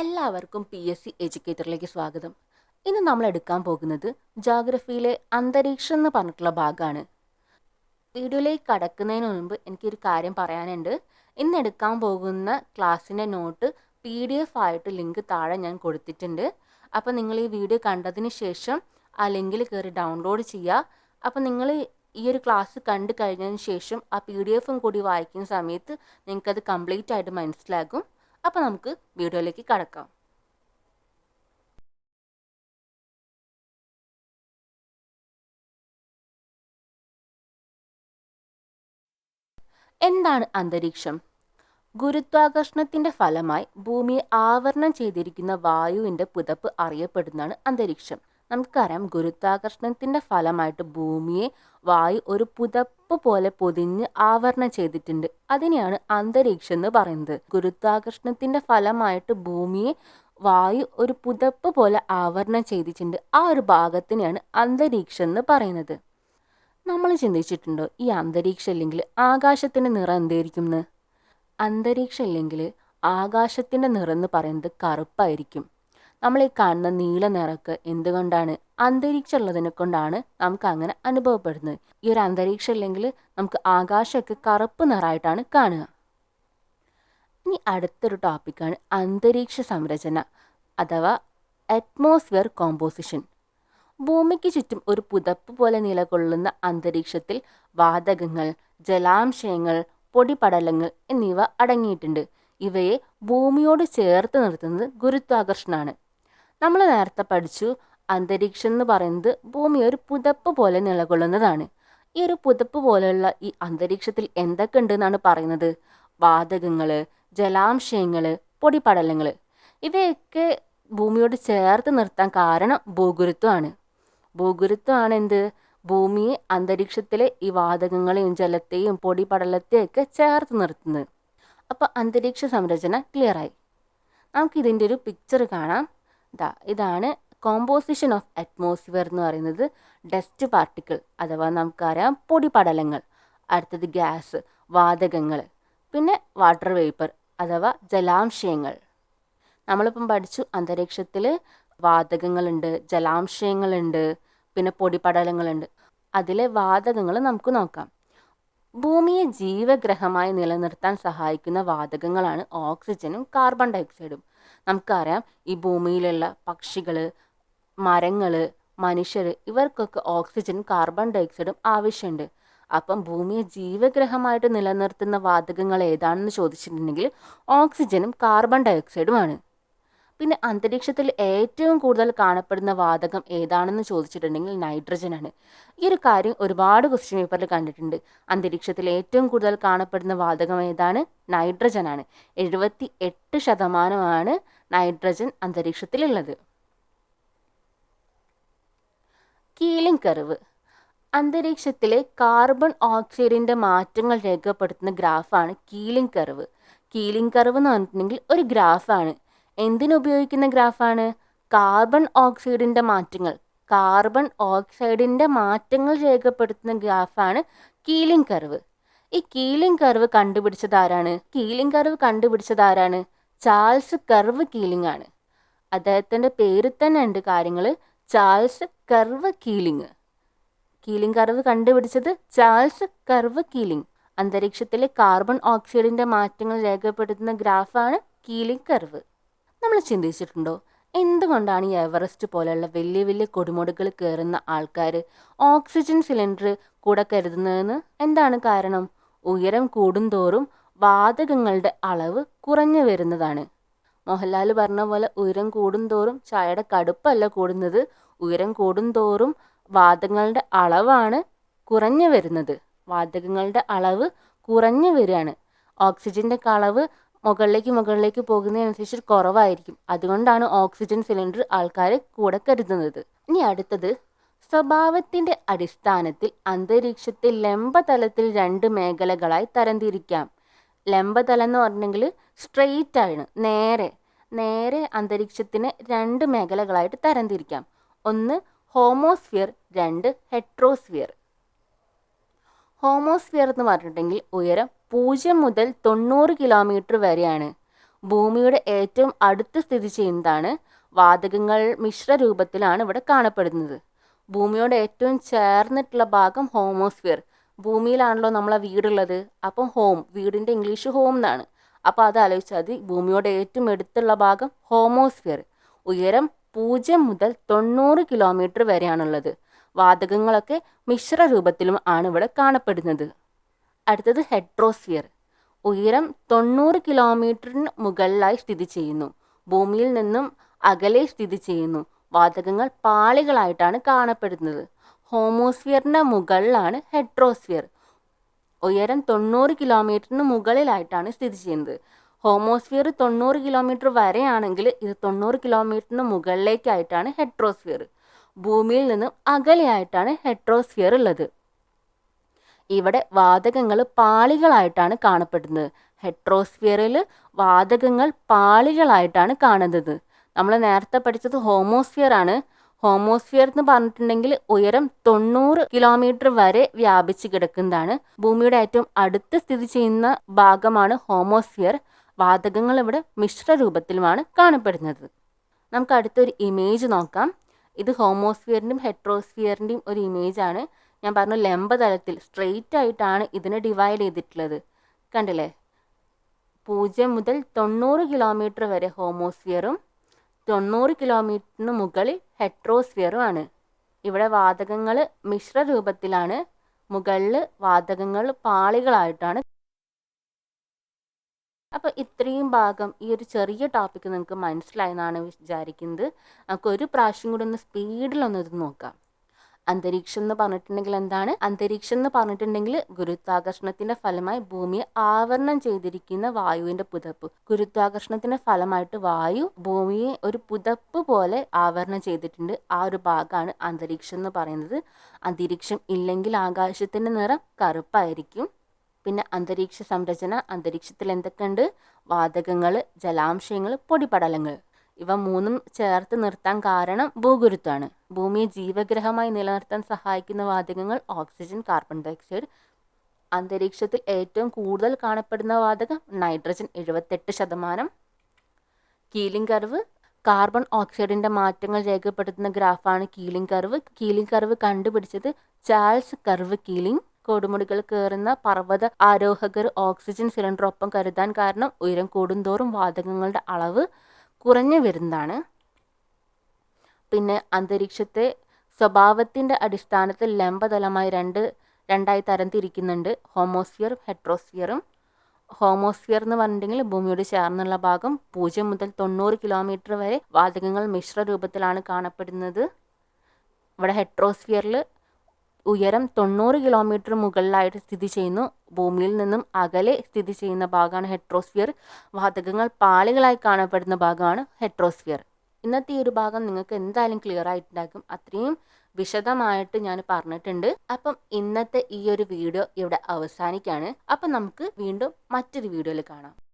എല്ലാവർക്കും PSC എഡ്യൂക്കേറ്ററിലേക്ക് സ്വാഗതം. ഇന്ന് നമ്മൾ എടുക്കാൻ പോകുന്നത് ജോഗ്രഫിയിലെ അന്തരീക്ഷം എന്ന് പറഞ്ഞിട്ടുള്ള ഭാഗമാണ്. വീഡിയോയിലേക്ക് കടക്കുന്നതിന് മുൻപ് എനിക്കൊരു കാര്യം പറയാനുണ്ട്. ഇന്ന് എടുക്കാൻ പോകുന്ന ക്ലാസ്സിൻ്റെ നോട്ട് PDF ആയിട്ട് ലിങ്ക് താഴെ ഞാൻ കൊടുത്തിട്ടുണ്ട്. അപ്പോൾ നിങ്ങൾ ഈ വീഡിയോ കണ്ടതിന് ശേഷം ആ ലിങ്കിൽ കയറി ഡൗൺലോഡ് ചെയ്യുക. അപ്പോൾ നിങ്ങൾ ഈ ഒരു ക്ലാസ് കണ്ടു കഴിഞ്ഞതിന് ശേഷം ആ PDF കൂടി വായിക്കുന്ന സമയത്ത് നിങ്ങൾക്കത് കംപ്ലീറ്റ് ആയിട്ട് മനസ്സിലാകും. അപ്പോൾ നമുക്ക് വീഡിയോയിലേക്ക് കടക്കാം. എന്താണ് അന്തരീക്ഷം? ഗുരുത്വാകർഷണത്തിൻ്റെ ഫലമായി ഭൂമിയെ ആവരണം ചെയ്തിരിക്കുന്ന വായുവിൻ്റെ പുതപ്പ് അറിയപ്പെടുന്നതാണ് അന്തരീക്ഷം. നമുക്കറിയാം, ഗുരുത്വാകർഷണത്തിൻ്റെ ഫലമായിട്ട് ഭൂമിയെ വായു ഒരു പുതപ്പ് പോലെ പൊതിഞ്ഞ് ആവരണം ചെയ്തിട്ടുണ്ട്. അതിനെയാണ് അന്തരീക്ഷം എന്ന് പറയുന്നത്. ഗുരുത്വാകർഷണത്തിൻ്റെ ഫലമായിട്ട് ഭൂമിയെ വായു ഒരു പുതപ്പ് പോലെ ആവരണം ചെയ്തിട്ടുണ്ട്. ആ ഒരു ഭാഗത്തിനെയാണ് അന്തരീക്ഷം എന്ന് പറയുന്നത്. നമ്മൾ ചിന്തിച്ചിട്ടുണ്ടോ, ഈ അന്തരീക്ഷം ഇല്ലെങ്കിൽ ആകാശത്തിൻ്റെ നിറം എന്തായിരിക്കും എന്ന്? അന്തരീക്ഷം ഇല്ലെങ്കിൽ ആകാശത്തിൻ്റെ നിറം എന്ന് പറയുന്നത് കറുപ്പായിരിക്കും. നമ്മൾ ഈ കാണുന്ന നീല നിറക്ക് എന്തുകൊണ്ടാണ്? അന്തരീക്ഷം ഉള്ളതിനെ കൊണ്ടാണ് നമുക്ക് അങ്ങനെ അനുഭവപ്പെടുന്നത്. ഈ ഒരു അന്തരീക്ഷം ഇല്ലെങ്കിൽ നമുക്ക് ആകാശമൊക്കെ കറുപ്പ് നിറമായിട്ടാണ് കാണുക. ഇനി അടുത്തൊരു ടോപ്പിക്കാണ് അന്തരീക്ഷ സംരചന അഥവാ അറ്റ്മോസ്ഫിയർ കോമ്പോസിഷൻ. ഭൂമിക്ക് ചുറ്റും ഒരു പുതപ്പ് പോലെ നിലകൊള്ളുന്ന അന്തരീക്ഷത്തിൽ വാതകങ്ങൾ, ജലാംശയങ്ങൾ, പൊടിപടലങ്ങൾ എന്നിവ അടങ്ങിയിട്ടുണ്ട്. ഇവയെ ഭൂമിയോട് ചേർത്ത് നിർത്തുന്നത് ഗുരുത്വാകർഷണമാണ്. നമ്മൾ നേരത്തെ പഠിച്ചു, അന്തരീക്ഷം എന്ന് പറയുന്നത് ഭൂമി ഒരു പുതപ്പ് പോലെ നിലകൊള്ളുന്നതാണ്. ഈ ഒരു പുതപ്പ് പോലെയുള്ള ഈ അന്തരീക്ഷത്തിൽ എന്തൊക്കെ ഉണ്ടെന്നാണ് പറയുന്നത്? വാതകങ്ങൾ, ജലാംശയങ്ങൾ, പൊടിപടലങ്ങൾ. ഇവയൊക്കെ ഭൂമിയോട് ചേർത്ത് നിർത്താൻ കാരണം ഭൂഗുരുത്വമാണ്. ഭൂഗുരുത്വമാണ് എന്ത്? ഭൂമിയെ അന്തരീക്ഷത്തിലെ ഈ വാതകങ്ങളെയും ജലത്തെയും പൊടിപടലത്തെയൊക്കെ ചേർത്ത് നിർത്തുന്നത്. അപ്പോൾ അന്തരീക്ഷ സംരചന ക്ലിയറായി. നമുക്കിതിൻ്റെ ഒരു പിക്ചർ കാണാം. ഇതാണ് കോമ്പോസിഷൻ ഓഫ് അറ്റ്മോസ്ഫിയർ എന്ന് പറയുന്നത്. ഡസ്റ്റ് പാർട്ടിക്കിൾ അഥവാ നമുക്കറിയാം പൊടിപടലങ്ങൾ, അടുത്തത് ഗ്യാസ്, വാതകങ്ങൾ, പിന്നെ വാട്ടർ വേപ്പർ അഥവാ ജലാംശയങ്ങൾ. നമ്മളിപ്പം പഠിച്ചു, അന്തരീക്ഷത്തിൽ വാതകങ്ങളുണ്ട്, ജലാംശയങ്ങളുണ്ട്, പിന്നെ പൊടിപടലങ്ങളുണ്ട്. അതിലെ വാതകങ്ങൾ നമുക്ക് നോക്കാം. ഭൂമിയെ ജീവഗ്രഹമായി നിലനിർത്താൻ സഹായിക്കുന്ന വാതകങ്ങളാണ് ഓക്സിജനും കാർബൺ ഡയോക്സൈഡും. നമുക്കറിയാം, ഈ ഭൂമിയിലുള്ള പക്ഷികൾ, മരങ്ങൾ, മനുഷ്യർ ഇവർക്കൊക്കെ ഓക്സിജനും കാർബൺ ഡയോക്സൈഡും ആവശ്യമുണ്ട്. അപ്പം ഭൂമിയെ ജീവഗ്രഹമായിട്ട് നിലനിർത്തുന്ന വാതകങ്ങൾ ഏതാണെന്ന് ചോദിച്ചിട്ടുണ്ടെങ്കിൽ ഓക്സിജനും കാർബൺ ഡയോക്സൈഡുമാണ്. പിന്നെ അന്തരീക്ഷത്തിൽ ഏറ്റവും കൂടുതൽ കാണപ്പെടുന്ന വാതകം ഏതാണെന്ന് ചോദിച്ചിട്ടുണ്ടെങ്കിൽ നൈട്രജനാണ്. ഈ ഒരു കാര്യം ഒരുപാട് ക്വസ്റ്റ്യൻ പേപ്പറിൽ കണ്ടിട്ടുണ്ട്. അന്തരീക്ഷത്തിൽ ഏറ്റവും കൂടുതൽ കാണപ്പെടുന്ന വാതകം ഏതാണ്? നൈട്രജനാണ്. 78% നൈട്രജൻ അന്തരീക്ഷത്തിലുള്ളത്. Keeling curve. അന്തരീക്ഷത്തിലെ കാർബൺ ഓക്സൈഡിൻ്റെ മാറ്റങ്ങൾ രേഖപ്പെടുത്തുന്ന ഗ്രാഫാണ് കീലിംഗ് കർവ്. കീലിംഗ് കർവ് എന്ന് പറഞ്ഞിട്ടുണ്ടെങ്കിൽ ഒരു ഗ്രാഫാണ്. എന്തിനുപയോഗിക്കുന്ന ഗ്രാഫാണ്? കാർബൺ ഓക്സൈഡിൻ്റെ മാറ്റങ്ങൾ രേഖപ്പെടുത്തുന്ന ഗ്രാഫാണ് കീലിംഗ് കർവ്. ഈ കീലിംഗ് കർവ് കണ്ടുപിടിച്ചത് ആരാണ്? ചാൾസ് കർവ് കീലിംഗ് ആണ്. അദ്ദേഹത്തിൻ്റെ പേരിൽ തന്നെ ഉണ്ട് കാര്യങ്ങൾ. Charles curve Keeling. Keeling curve കണ്ടുപിടിച്ചത് ചാൾസ് കർവ് കീലിംഗ്. അന്തരീക്ഷത്തിലെ കാർബൺ ഓക്സൈഡിൻ്റെ മാറ്റങ്ങൾ രേഖപ്പെടുത്തുന്ന ഗ്രാഫാണ് കീലിംഗ് കർവ്. നമ്മൾ ചിന്തിച്ചിട്ടുണ്ടോ, എന്തുകൊണ്ടാണ് ഈ എവറസ്റ്റ് പോലെയുള്ള വലിയ വലിയ കൊടുമുടികൾ കയറുന്ന ആൾക്കാർ ഓക്സിജൻ സിലിണ്ടർ കൂടെ കരുതുന്നതെന്ന്? എന്താണ് കാരണം? ഉയരം കൂടുന്തോറും വാതകങ്ങളുടെ അളവ് കുറഞ്ഞു വരുന്നതാണ്. മോഹൻലാൽ പറഞ്ഞ പോലെ ഉയരം കൂടുന്തോറും ചായയുടെ കടുപ്പല്ല കൂടുന്നത്, ഉയരം കൂടുന്തോറും വാതകങ്ങളുടെ അളവാണ് കുറഞ്ഞു വരുന്നത്. വാതകങ്ങളുടെ അളവ് കുറഞ്ഞു വരികയാണ്. ഓക്സിജൻ്റെ അളവ് മുകളിലേക്ക് പോകുന്നതിനനുസരിച്ച് കുറവായിരിക്കും. അതുകൊണ്ടാണ് ഓക്സിജൻ സിലിണ്ടർ ആൾക്കാർ കൂടെ കരുതുന്നത്. ഇനി അടുത്തത്, സ്വഭാവത്തിൻ്റെ അടിസ്ഥാനത്തിൽ അന്തരീക്ഷത്തെ ലംബതലത്തിൽ 2 മേഖലകളായി തരംതിരിക്കാം. ലംബതലം എന്ന് പറഞ്ഞെങ്കിൽ സ്ട്രെയിറ്റ് ആണ്, നേരെ അന്തരീക്ഷത്തിനെ 2 മേഖലകളായിട്ട് തരംതിരിക്കാം. ഒന്ന് ഹോമോസ്ഫിയർ, 2 ഹെട്രോസ്ഫിയർ. ഹോമോസ്ഫിയർ എന്ന് പറഞ്ഞിട്ടുണ്ടെങ്കിൽ ഉയരം 0 മുതൽ 90 കിലോമീറ്റർ വരെയാണ്. ഭൂമിയുടെ ഏറ്റവും അടുത്ത് സ്ഥിതി ചെയ്യുന്നതാണ്. വാതകങ്ങൾ മിശ്ര രൂപത്തിലാണ് ഇവിടെ കാണപ്പെടുന്നത്. ഭൂമിയോട് ഏറ്റവും ചേർന്നിട്ടുള്ള ഭാഗം ഹോമോസ്ഫിയർ. ഭൂമിയിലാണല്ലോ നമ്മളെ വീടുള്ളത്. അപ്പം ഹോം, വീടിൻ്റെ ഇംഗ്ലീഷ് ഹോം എന്നാണ്. അപ്പോൾ അത് ആലോചിച്ചാൽ മതി. ഭൂമിയോട് ഏറ്റവും അടുത്തുള്ള ഭാഗം ഹോമോസ്ഫിയർ. ഉയരം 0 മുതൽ 90 കിലോമീറ്റർ വരെയാണുള്ളത്. വാതകങ്ങളൊക്കെ മിശ്ര രൂപത്തിലും ആണ് ഇവിടെ കാണപ്പെടുന്നത്. അടുത്തത് ഹെട്രോസ്ഫിയർ. ഉയരം 90 കിലോമീറ്ററിന് മുകളിലായി സ്ഥിതി ചെയ്യുന്നു. ഭൂമിയിൽ നിന്നും അകലെ സ്ഥിതി ചെയ്യുന്നു. വാതകങ്ങൾ പാളികളായിട്ടാണ് കാണപ്പെടുന്നത്. ഹോമോസ്ഫിയറിൻ്റെ മുകളിലാണ് ഹെട്രോസ്ഫിയർ. ഉയരം 90 കിലോമീറ്ററിന് മുകളിലായിട്ടാണ് സ്ഥിതി ചെയ്യുന്നത്. ഹോമോസ്ഫിയർ 90 കിലോമീറ്റർ വരെയാണെങ്കിൽ ഇത് 90 കിലോമീറ്ററിന് മുകളിലേക്കായിട്ടാണ് ഹെട്രോസ്ഫിയർ. ഭൂമിയിൽ നിന്നും അകലെയായിട്ടാണ് ഹെട്രോസ്ഫിയർ ഉള്ളത്. ഇവിടെ വാതകങ്ങൾ പാളികളായിട്ടാണ് കാണപ്പെടുന്നത്. ഹെട്രോസ്ഫിയറിൽ വാതകങ്ങൾ പാളികളായിട്ടാണ് കാണുന്നത്. നമ്മൾ നേരത്തെ പഠിച്ചത് ഹോമോസ്ഫിയർ ആണ്. ഹോമോസ്ഫിയർ എന്ന് പറഞ്ഞിട്ടുണ്ടെങ്കിൽ ഉയരം 90 കിലോമീറ്റർ വരെ വ്യാപിച്ച് കിടക്കുന്നതാണ്. ഭൂമിയുടെ ഏറ്റവും അടുത്ത് സ്ഥിതി ചെയ്യുന്ന ഭാഗമാണ് ഹോമോസ്ഫിയർ. വാതകങ്ങൾ ഇവിടെ മിശ്ര രൂപത്തിലുമാണ് കാണപ്പെടുന്നത്. നമുക്ക് അടുത്തൊരു ഇമേജ് നോക്കാം. ഇത് ഹോമോസ്ഫിയറിൻ്റെയും ഹെട്രോസ്ഫിയറിൻ്റെയും ഒരു ഇമേജാണ്. ഞാൻ പറഞ്ഞു ലംബതലത്തിൽ സ്ട്രെയിറ്റ് ആയിട്ടാണ് ഇതിനെ ഡിവൈഡ് ചെയ്തിട്ടുള്ളത്. കണ്ടില്ലേ? 0 മുതൽ 90 കിലോമീറ്റർ വരെ ഹോമോസ്ഫിയറും 90 കിലോമീറ്ററിന് മുകളിൽ ഹെട്രോസ്ഫിയറുമാണ്. ഇവിടെ വാതകങ്ങൾ മിശ്ര രൂപത്തിലാണ്. മുകളിൽ വാതകങ്ങൾ പാളികളായിട്ടാണ്. അപ്പോൾ ഇത്രയും ഭാഗം ഈ ഒരു ചെറിയ ടോപ്പിക്ക് നിങ്ങൾക്ക് മനസ്സിലായെന്നാണ് വിചാരിക്കുന്നത്. നമുക്ക് ഒരു പ്രാവശ്യം കൂടി ഒന്ന് സ്പീഡിലൊന്ന് ഇത് നോക്കാം. അന്തരീക്ഷം എന്ന് പറഞ്ഞിട്ടുണ്ടെങ്കിൽ എന്താണ്? അന്തരീക്ഷം എന്ന് പറഞ്ഞിട്ടുണ്ടെങ്കിൽ ഗുരുത്വാകർഷണത്തിന്റെ ഫലമായി ഭൂമിയെ ആവരണം ചെയ്തിരിക്കുന്ന വായുവിന്റെ പുതപ്പ്. ഗുരുത്വാകർഷണത്തിന്റെ ഫലമായിട്ട് വായു ഭൂമിയെ ഒരു പുതപ്പ് പോലെ ആവരണം ചെയ്തിട്ടുണ്ട്. ആ ഒരു ഭാഗമാണ് അന്തരീക്ഷം എന്ന് പറയുന്നത്. അന്തരീക്ഷം ഇല്ലെങ്കിൽ ആകാശത്തിന്റെ നിറം കറുപ്പായിരിക്കും. പിന്നെ അന്തരീക്ഷ സംരചന. അന്തരീക്ഷത്തിൽ എന്തൊക്കെയുണ്ട്? വാതകങ്ങൾ, ജലാംശങ്ങൾ, പൊടിപടലങ്ങൾ. ഇവ മൂന്നും ചേർത്ത് നിർത്താൻ കാരണം ഭൂഗുരുത്വമാണ്. ഭൂമിയെ ജീവഗ്രഹമായി നിലനിർത്താൻ സഹായിക്കുന്ന വാതകങ്ങൾ ഓക്സിജൻ, കാർബൺ ഡയോക്സൈഡ്. അന്തരീക്ഷത്തിൽ ഏറ്റവും കൂടുതൽ കാണപ്പെടുന്ന വാതകം നൈട്രജൻ 78%. Keeling curve. കാർബൺ ഓക്സൈഡിൻ്റെ മാറ്റങ്ങൾ രേഖപ്പെടുത്തുന്ന ഗ്രാഫാണ് കീലിംഗ് കർവ്. കീലിംഗ് കർവ് കണ്ടുപിടിച്ചത് ചാൾസ് കർവ് കീലിംഗ്. കൊടുമുടികൾ കയറുന്ന പർവ്വത ആരോഹകർ ഓക്സിജൻ സിലിണ്ടറൊപ്പം കരുതാൻ കാരണം ഉയരം കൂടുന്തോറും വാതകങ്ങളുടെ അളവ് കുറഞ്ഞു വരുന്നതാണ്. പിന്നെ അന്തരീക്ഷത്തെ സ്വഭാവത്തിൻ്റെ അടിസ്ഥാനത്തിൽ ലംബതലമായി രണ്ടായി തരംതിരിക്കുന്നുണ്ട്. ഹോമോസ്ഫിയർ, ഹെട്രോസ്ഫിയറും. ഹോമോസ്ഫിയർ എന്ന് പറഞ്ഞിട്ടുണ്ടെങ്കിൽ ഭൂമിയോട് ചേർന്നുള്ള ഭാഗം. 0 മുതൽ 90 കിലോമീറ്റർ വരെ വാതകങ്ങൾ മിശ്ര രൂപത്തിലാണ് കാണപ്പെടുന്നത്. ഇവിടെ ഹെട്രോസ്ഫിയറിൽ ഉയരം 90 കിലോമീറ്റർ മുകളിലായിട്ട് സ്ഥിതി ചെയ്യുന്നു. ഭൂമിയിൽ നിന്നും അകലെ സ്ഥിതി ചെയ്യുന്ന ഭാഗമാണ് ഹെട്രോസ്ഫിയർ. വാതകങ്ങൾ പാളികളായി കാണപ്പെടുന്ന ഭാഗമാണ് ഹെട്രോസ്ഫിയർ. ഇന്നത്തെ ഈ ഒരു ഭാഗം നിങ്ങൾക്ക് എന്തായാലും ക്ലിയർ ആയിട്ടുണ്ടാകും. അത്രയും വിശദമായിട്ട് ഞാൻ പറഞ്ഞിട്ടുണ്ട്. അപ്പം ഇന്നത്തെ ഈ ഒരു വീഡിയോ ഇവിടെ അവസാനിക്കുകയാണ്. അപ്പം നമുക്ക് വീണ്ടും മറ്റൊരു വീഡിയോയിൽ കാണാം.